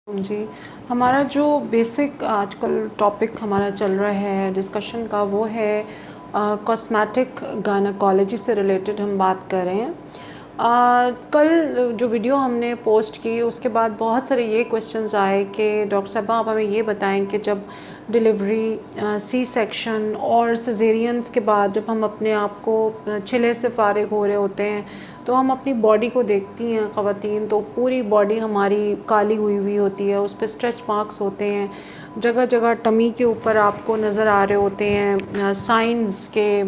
जी, हमारा जो बेसिक आजकल टॉपिक हमारा चल रहा है डिस्कशन का वो है कॉस्मेटिक गायनेकोलॉजी से रिलेटेड हम बात कर रहे हैं। कल जो वीडियो हमने पोस्ट की उसके बाद बहुत सारे ये क्वेश्चंस आए कि डॉक्टर साहबा आप हमें ये बताएं कि जब डिलीवरी सी सेक्शन और सिजेरियंस के बाद जब हम अपने आप को छिले से फारिग हो रहे होते हैं तो हम अपनी बॉडी को देखती हैं ख़वातीन, तो पूरी बॉडी हमारी काली हुई हुई होती है, उस पर स्ट्रेच मार्क्स होते हैं, जगह जगह टमी के ऊपर आपको नज़र आ रहे होते हैं साइंस के,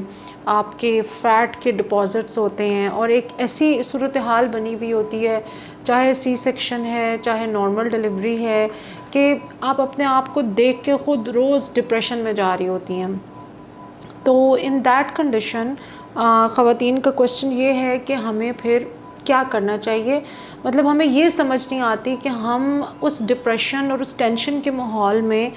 आपके फ़ैट के डिपॉज़िट्स होते हैं और एक ऐसी सूरत हाल बनी हुई होती है, चाहे सी सेक्शन है चाहे नॉर्मल डिलीवरी है, कि आप अपने आप को देख के ख़ुद रोज़ डिप्रेशन में जा रही होती हैं। तो इन दैट कंडीशन ख़वातीन का क्वेश्चन ये है कि हमें फिर क्या करना चाहिए। मतलब हमें ये समझ नहीं आती कि हम उस डिप्रेशन और उस टेंशन के माहौल में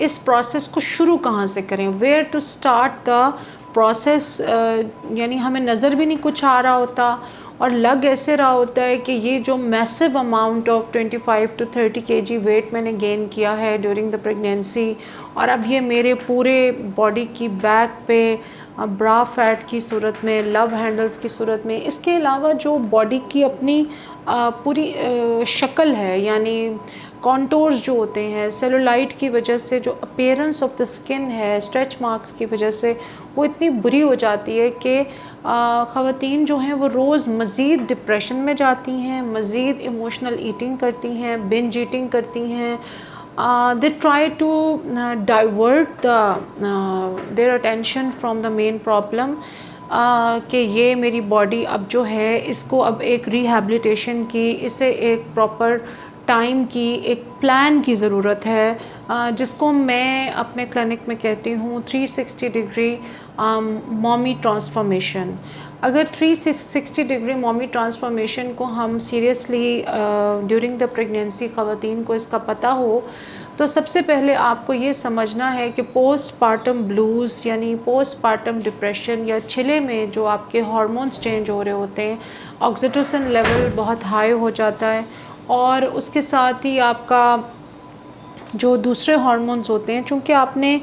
इस प्रोसेस को शुरू कहाँ से करें, where to start the process. यानी हमें नज़र भी नहीं कुछ आ रहा होता और लग ऐसे रहा होता है कि ये जो massive amount of 25 to 30 kg weight मैंने गेन किया है ड्यूरिंग द प्रेगनेंसी, और अब ये मेरे पूरे बॉडी की बैक पे ब्रा फैट की सूरत में, लव हैंडल्स की सूरत में, इसके अलावा जो बॉडी की अपनी पूरी शक्ल है, यानी कॉन्टोर्स जो होते हैं, सेलुलाइट की वजह से जो अपीयरेंस ऑफ द स्किन है, स्ट्रेच मार्क्स की वजह से वो इतनी बुरी हो जाती है कि ख़वातीन जो हैं वो रोज़ मज़ीद डिप्रेशन में जाती हैं, मज़ीद इमोशनल ईटिंग करती हैं, बिंज ईटिंग करती हैं। they try to divert their attention from the main problem, कि ये मेरी बॉडी अब जो है इसको अब एक रिहैबिलिटेशन की, इसे एक प्रॉपर टाइम की, एक प्लान की ज़रूरत है, जिसको मैं अपने क्लिनिक में कहती हूँ 360 डिग्री मॉमी ट्रांसफॉर्मेशन। अगर 360 डिग्री मॉमी ट्रांसफॉर्मेशन को हम सीरियसली ड्यूरिंग द प्रेगनेंसी ख़वातीन को इसका पता हो, तो सबसे पहले आपको ये समझना है कि पोस्टपार्टम ब्लूज़ यानी पोस्टपार्टम डिप्रेशन या छिले में जो आपके हार्मोन्स चेंज हो रहे होते हैं, ऑक्सीटोसिन लेवल बहुत हाई हो जाता है और उसके साथ ही आपका जो दूसरे हार्मोन्स होते हैं, चूँकि आपने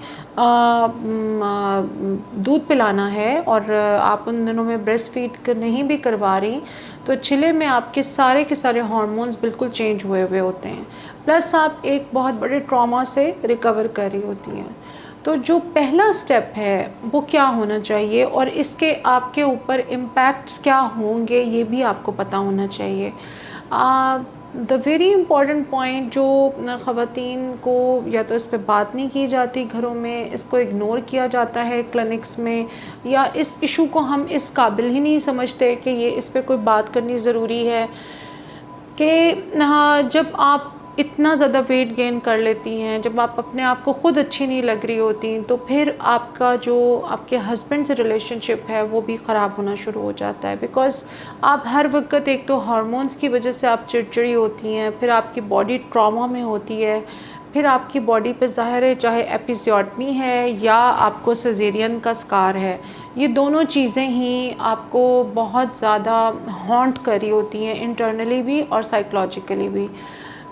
दूध पिलाना है और आप उन दिनों में ब्रेस्ट फीड नहीं भी करवा रही, तो छिले में आपके सारे के सारे हार्मोन्स बिल्कुल चेंज हुए हुए होते हैं, प्लस आप एक बहुत बड़े ट्रॉमा से रिकवर कर रही होती हैं। तो जो पहला स्टेप है वो क्या होना चाहिए और इसके आपके ऊपर इम्पैक्ट्स क्या होंगे ये भी आपको पता होना चाहिए। द वेरी इम्पॉर्टेंट पॉइंट जो ख़वातीन को या तो इस पे बात नहीं की जाती घरों में, इसको इग्नोर किया जाता है क्लिनिक्स में, या इस इशू को हम इस काबिल ही नहीं समझते कि ये इस पे कोई बात करनी ज़रूरी है, कि हाँ जब आप इतना ज़्यादा वेट गेन कर लेती हैं, जब आप अपने आप को ख़ुद अच्छी नहीं लग रही होती, तो फिर आपका जो आपके हस्बैंड से रिलेशनशिप है वो भी ख़राब होना शुरू हो जाता है। बिकॉज़ आप हर वक्त एक तो हार्मोन्स की वजह से आप चिड़चिड़ी होती हैं, फिर आपकी बॉडी ट्रॉमा में होती है, फिर आपकी बॉडी पे ज़ाहिर है चाहे एपिज़ोटमी है या आपको सिज़ेरियन का स्कार है, ये दोनों चीज़ें ही आपको बहुत ज़्यादा हॉन्ट कर रही होती हैं, इंटरनली भी और साइकोलॉजिकली भी।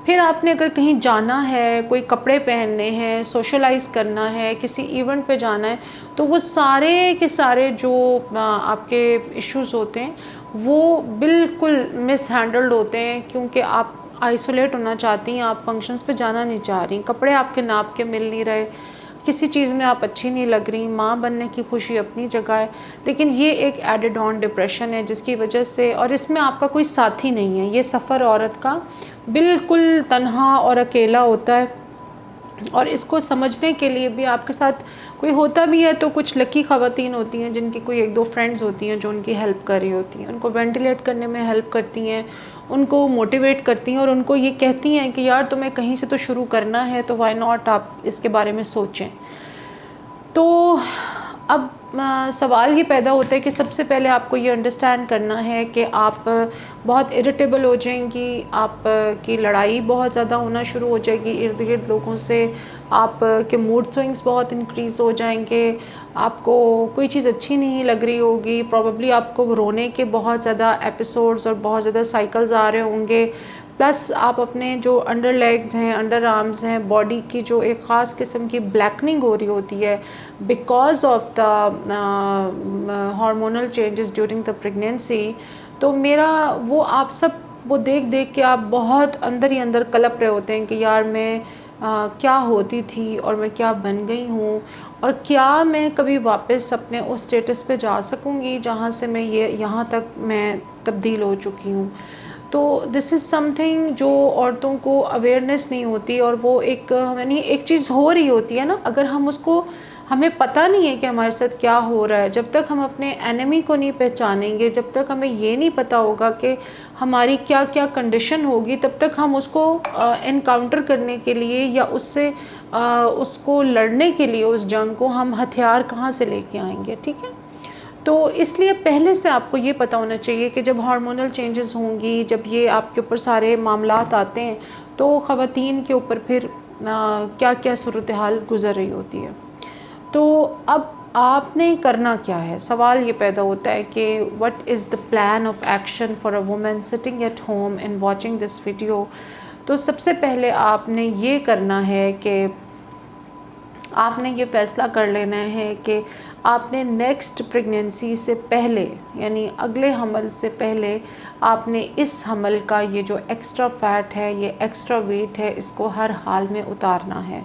फिर आपने अगर कहीं जाना है, कोई कपड़े पहनने हैं, सोशलाइज़ करना है, किसी इवेंट पे जाना है, तो वो सारे के सारे जो आपके इश्यूज़ होते हैं वो बिल्कुल मिसहैंडल्ड होते हैं, क्योंकि आप आइसोलेट होना चाहती हैं, आप फंक्शंस पे जाना नहीं चाह रही, कपड़े आपके नाप के मिल नहीं रहे, किसी चीज़ में आप अच्छी नहीं लग रही, माँ बनने की खुशी अपनी जगह है, लेकिन ये एक एडेड ऑन डिप्रेशन है जिसकी वजह से, और इसमें आपका कोई साथी नहीं है, ये सफ़र औरत का बिल्कुल तन्हा और अकेला होता है। और इसको समझने के लिए भी आपके साथ कोई होता भी है तो कुछ लकी ख़वातीन होती हैं जिनकी कोई एक दो फ्रेंड्स होती हैं जो उनकी हेल्प कर रही होती हैं, उनको वेंटिलेट करने में हेल्प करती हैं, उनको मोटिवेट करती हैं और उनको ये कहती हैं कि यार तुम्हें कहीं से तो शुरू करना है, तो व्हाई नॉट आप इसके बारे में सोचें। तो अब सवाल ये पैदा होता है कि सबसे पहले आपको ये अंडरस्टैंड करना है कि आप बहुत इरिटेबल हो जाएंगी, आप की लड़ाई बहुत ज़्यादा होना शुरू हो जाएगी इर्द गिर्द लोगों से, आप के मूड स्विंग्स बहुत इंक्रीज़ हो जाएंगे, आपको कोई चीज़ अच्छी नहीं लग रही होगी, प्रॉबेबली आपको रोने के बहुत ज़्यादा एपिसोड्स और बहुत ज़्यादा साइकिल्स आ रहे होंगे, प्लस आप अपने जो अंडर लेग्स हैं, अंडर आर्म्स हैं, बॉडी की जो एक ख़ास किस्म की ब्लैकनिंग हो रही होती है because of the hormonal changes during the pregnancy, तो मेरा वो आप सब वो देख देख के आप बहुत अंदर ही अंदर कलप रहे होते हैं कि यार मैं क्या होती थी और मैं क्या बन गई हूँ, और क्या मैं कभी वापस अपने उस स्टेटस पे जा सकूँगी जहाँ से मैं ये यहाँ तक मैं तब्दील हो चुकी हूँ। तो दिस इज़ समथिंग जो औरतों को अवेयरनेस नहीं होती, और वो एक यानी एक चीज़ हो रही होती है ना, अगर हम उसको, हमें पता नहीं है कि हमारे साथ क्या हो रहा है, जब तक हम अपने एनिमी को नहीं पहचानेंगे, जब तक हमें ये नहीं पता होगा कि हमारी क्या क्या कंडीशन होगी, तब तक हम उसको इनकाउंटर करने के लिए या उससे उसको लड़ने के लिए उस जंग को हम हथियार कहाँ से लेके आएंगे, ठीक है। तो इसलिए पहले से आपको ये पता होना चाहिए कि जब हार्मोनल चेंजेस होंगी, जब ये आपके ऊपर सारे मामलात आते हैं, तो ख़वातीन के ऊपर फिर क्या क्या सूरत हाल गुज़र रही होती है। तो अब आपने करना क्या है, सवाल ये पैदा होता है कि what is the plan of action for a woman sitting at home and watching this video. तो सबसे पहले आपने ये करना है कि आपने ये फ़ैसला कर लेना है कि आपने नेक्स्ट प्रेगनेंसी से पहले, यानी अगले हमल से पहले, आपने इस हमल का ये जो एक्स्ट्रा फ़ैट है, ये एक्स्ट्रा वेट है, इसको हर हाल में उतारना है।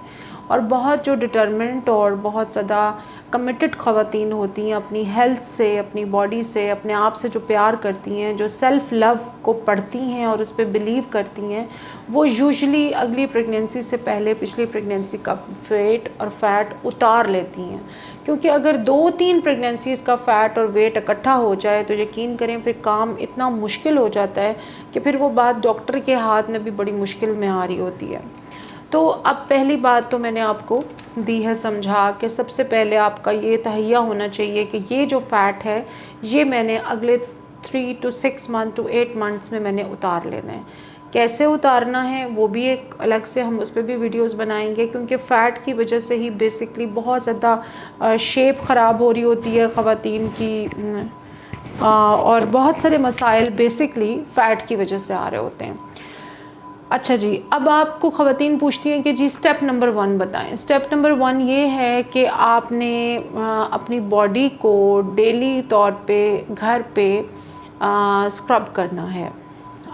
और बहुत जो डिटरमिनेंट और बहुत ज़्यादा कमिटेड ख़वातीन होती हैं अपनी हेल्थ से, अपनी बॉडी से, अपने आप से जो प्यार करती हैं, जो सेल्फ़ लव को पढ़ती हैं और उस पर बिलीव करती हैं, वो यूजुअली अगली प्रेगनेंसी से पहले पिछली प्रेगनेंसी का वेट और फ़ैट उतार लेती हैं। क्योंकि अगर 2-3 प्रेगनेंसीज़ का फ़ैट और वेट इकट्ठा हो जाए तो यकीन करें फिर काम इतना मुश्किल हो जाता है कि फिर वो बात डॉक्टर के हाथ में भी बड़ी मुश्किल में आ रही होती है। तो अब पहली बात तो मैंने आपको दी है समझा कि सबसे पहले आपका ये तहैया होना चाहिए कि ये जो फ़ैट है ये मैंने अगले 3 to 6 मंथ to 8 मंथ्स में मैंने उतार लेना है। कैसे उतारना है वो भी एक अलग से हम उस पर भी वीडियोस बनाएंगे, क्योंकि फ़ैट की वजह से ही बेसिकली बहुत ज़्यादा शेप ख़राब हो रही होती है ख़वातीन की, और बहुत सारे मसाइल बेसिकली फ़ैट की वजह से आ रहे होते हैं। अच्छा जी, अब आपको ख़वातीन पूछती हैं कि जी स्टेप नंबर 1 बताएं। स्टेप नंबर 1 ये है कि आपने अपनी बॉडी को डेली तौर पे घर पे स्क्रब करना है।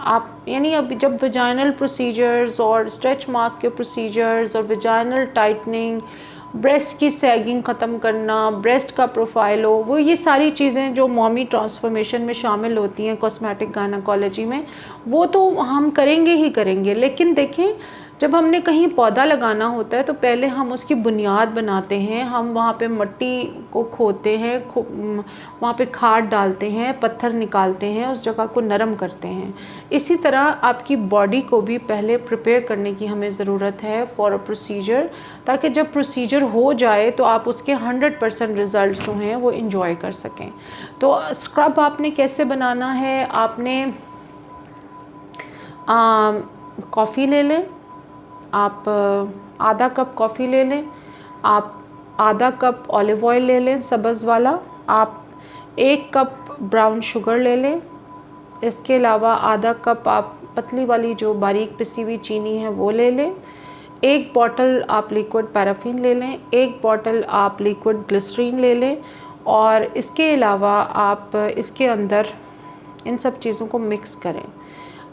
आप यानी अब जब विजाइनल प्रोसीजर्स और स्ट्रेच मार्क के प्रोसीजर्स और विजाइनल टाइटनिंग, ब्रेस्ट की सैगिंग ख़त्म करना, ब्रेस्ट का प्रोफाइल हो, वो ये सारी चीज़ें जो मॉमी ट्रांसफॉर्मेशन में शामिल होती हैं कॉस्मेटिक गायनेकोलॉजी में, वो तो हम करेंगे ही करेंगे। लेकिन देखें, जब हमने कहीं पौधा लगाना होता है तो पहले हम उसकी बुनियाद बनाते हैं, हम वहाँ पे मिट्टी को खोदते हैं, वहाँ पे खाद डालते हैं, पत्थर निकालते हैं, उस जगह को नरम करते हैं। इसी तरह आपकी बॉडी को भी पहले प्रिपेयर करने की हमें ज़रूरत है फॉर अ प्रोसीजर, ताकि जब प्रोसीजर हो जाए तो आप उसके 100% रिज़ल्ट जो हैं वो इंजॉय कर सकें। तो स्क्रब आपने कैसे बनाना है, आपने कॉफ़ी ले लें, आप आधा कप कॉफ़ी ले लें, आप आधा कप ऑलिव ऑयल ले लें सब्ज़ वाला, आप 1 कप ब्राउन शुगर ले लें, इसके अलावा आधा कप आप पतली वाली जो बारीक पिसी हुई चीनी है वो ले लें, 1 बॉटल आप लिक्विड पैराफिन ले लें, 1 बॉटल आप लिक्विड ग्लिसरीन ले लें, और इसके अलावा आप इसके अंदर इन सब चीज़ों को मिक्स करें।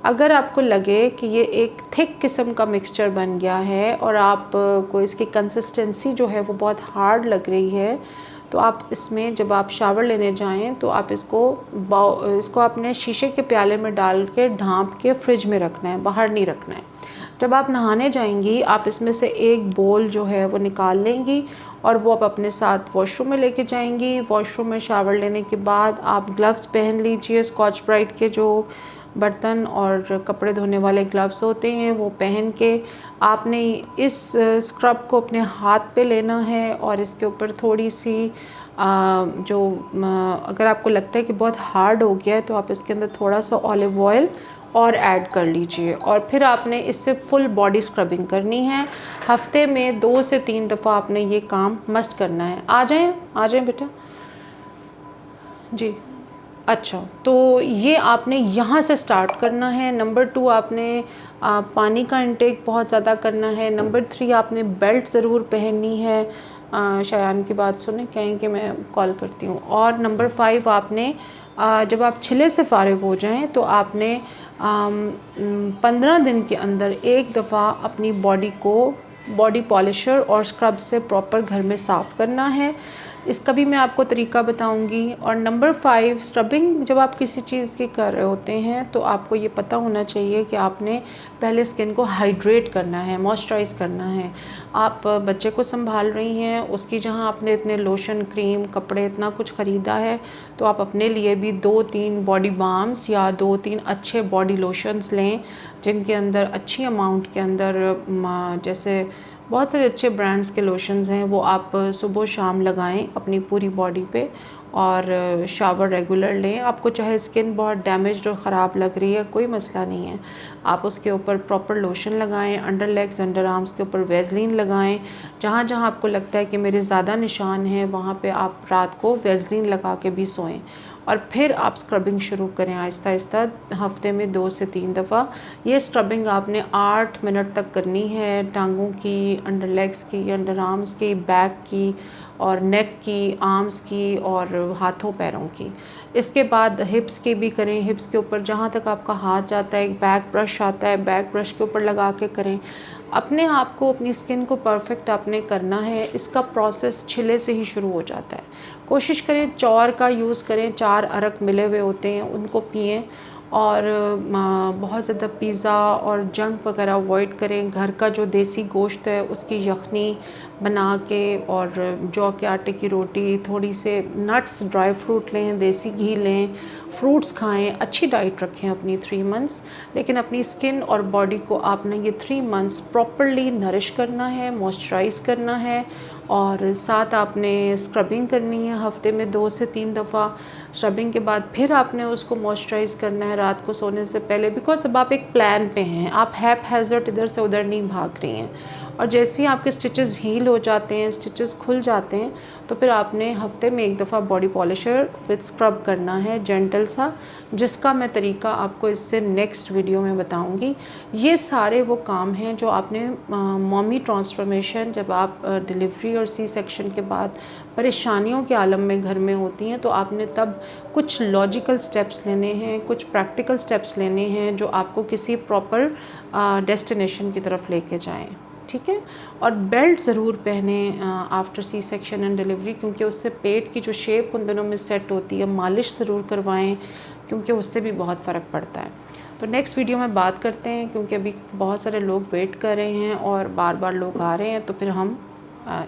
अगर आपको लगे कि ये एक थिक किस्म का मिक्सचर बन गया है और आपको इसकी कंसिस्टेंसी जो है वो बहुत हार्ड लग रही है, तो आप इसमें जब आप शावर लेने जाएं तो आप इसको अपने शीशे के प्याले में डाल के ढाँप के फ्रिज में रखना है, बाहर नहीं रखना है। जब आप नहाने जाएंगी आप इसमें से एक बोल जो है वो निकाल लेंगी और वो आप अपने साथ वॉशरूम में लेके जाएंगी। वॉशरूम में शावर लेने के बाद आप ग्लव्स पहन लीजिए, स्कॉच ब्राइट के जो बर्तन और कपड़े धोने वाले ग्लव्स होते हैं वो पहन के आपने इस स्क्रब को अपने हाथ पे लेना है, और इसके ऊपर थोड़ी सी अगर आपको लगता है कि बहुत हार्ड हो गया है तो आप इसके अंदर थोड़ा सा ऑलिव ऑयल और ऐड कर लीजिए, और फिर आपने इससे फुल बॉडी स्क्रबिंग करनी है। हफ्ते में 2 से 3 दफ़ा आपने ये काम मस्ट करना है। आ जाएं बेटा जी। अच्छा, तो ये आपने यहाँ से स्टार्ट करना है। नंबर 2 आपने पानी का इंटेक बहुत ज़्यादा करना है। नंबर 3 आपने बेल्ट ज़रूर पहननी है। शायान की बात सुने, कहें कि मैं कॉल करती हूँ। और नंबर 5 आपने जब आप छिले से फ़ारिग हो जाएं तो आपने 15 दिन के अंदर एक दफ़ा अपनी बॉडी को बॉडी पॉलिशर और स्क्रब से प्रॉपर घर में साफ़ करना है। इसका भी मैं आपको तरीका बताऊंगी। और नंबर 5 स्क्रबिंग जब आप किसी चीज़ की कर रहे होते हैं तो आपको ये पता होना चाहिए कि आपने पहले स्किन को हाइड्रेट करना है, मॉइस्चराइज़ करना है। आप बच्चे को संभाल रही हैं, उसकी जहाँ आपने इतने लोशन, क्रीम, कपड़े इतना कुछ ख़रीदा है, तो आप अपने लिए भी 2-3 बॉडी बाम्स या 2-3 अच्छे बॉडी लोशंस लें, जिनके अंदर अच्छी अमाउंट के अंदर जैसे बहुत सारे अच्छे ब्रांड्स के लोशंस हैं, वो आप सुबह शाम लगाएं अपनी पूरी बॉडी पे। और शावर रेगुलर लें। आपको चाहे स्किन बहुत डैमेज्ड और ख़राब लग रही है, कोई मसला नहीं है, आप उसके ऊपर प्रॉपर लोशन लगाएं। अंडर लेग्स, अंडर आर्म्स के ऊपर वेज़लिन लगाएं। जहाँ जहाँ आपको लगता है कि मेरे ज़्यादा निशान हैं, वहाँ पे आप रात को वेज़लिन लगा के भी सोएं। और फिर आप स्क्रबिंग शुरू करें आहिस्ता आहिस्ता, हफ्ते में 2 से 3 दफ़ा। ये स्क्रबिंग आपने 8 मिनट तक करनी है, टांगों की, अंडर लेग्स की, अंडर आर्म्स की, बैक की और नेक की, आर्म्स की और हाथों पैरों की। इसके बाद हिप्स की भी करें। हिप्स के ऊपर जहाँ तक आपका हाथ जाता है, एक बैक ब्रश आता है, बैक ब्रश के ऊपर लगा के करें। अपने आप को, अपनी स्किन को परफेक्ट आपने करना है। इसका प्रोसेस छिले से ही शुरू हो जाता है। कोशिश करें चौर का यूज़ करें, 4 अरक मिले हुए होते हैं, उनको पिएं। और बहुत ज़्यादा पिज़्ज़ा और जंक वगैरह अवॉइड करें। घर का जो देसी गोश्त है उसकी यखनी बना के, और जौ के आटे की रोटी, थोड़ी से नट्स, ड्राई फ्रूट लें, देसी घी लें, फ्रूट्स खाएं, अच्छी डाइट रखें अपनी 3 मंथ्स। लेकिन अपनी स्किन और बॉडी को आपने ये 3 मंथ्स प्रॉपरली नरिश करना है, मॉइस्चराइज़ करना है। और साथ आपने स्क्रबिंग करनी है हफ्ते में 2 से 3 दफ़ा। स्क्रबिंग के बाद फिर आपने उसको मॉइस्चराइज़ करना है रात को सोने से पहले, बिकॉज अब आप एक प्लान पे हैं, आप हैप हैज़र्ड इधर से उधर नहीं भाग रही हैं। और जैसे ही आपके स्टिचेस हील हो जाते हैं, स्टिचेस खुल जाते हैं, तो फिर आपने हफ्ते में एक दफ़ा बॉडी पॉलिशर विद स्क्रब करना है, जेंटल सा, जिसका मैं तरीका आपको इससे नेक्स्ट वीडियो में बताऊंगी। ये सारे वो काम हैं जो आपने मॉमी ट्रांसफॉर्मेशन, जब आप डिलीवरी और सी सेक्शन के बाद परेशानियों के आलम में घर में होती हैं, तो आपने तब कुछ लॉजिकल स्टेप्स लेने हैं, कुछ प्रैक्टिकल स्टेप्स लेने हैं जो आपको किसी प्रॉपर डेस्टिनेशन की तरफ लेके जाएं। ठीक है। और बेल्ट ज़रूर पहने after C section and delivery, क्योंकि उससे पेट की जो शेप उन दोनों में सेट होती है। मालिश ज़रूर करवाएं, क्योंकि उससे भी बहुत फ़र्क पड़ता है। तो नेक्स्ट वीडियो में बात करते हैं, क्योंकि अभी बहुत सारे लोग वेट कर रहे हैं और बार बार लोग आ रहे हैं, तो फिर हम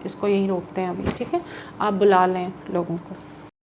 इसको यहीं रोकते हैं अभी। ठीक है, आप बुला लें लोगों को।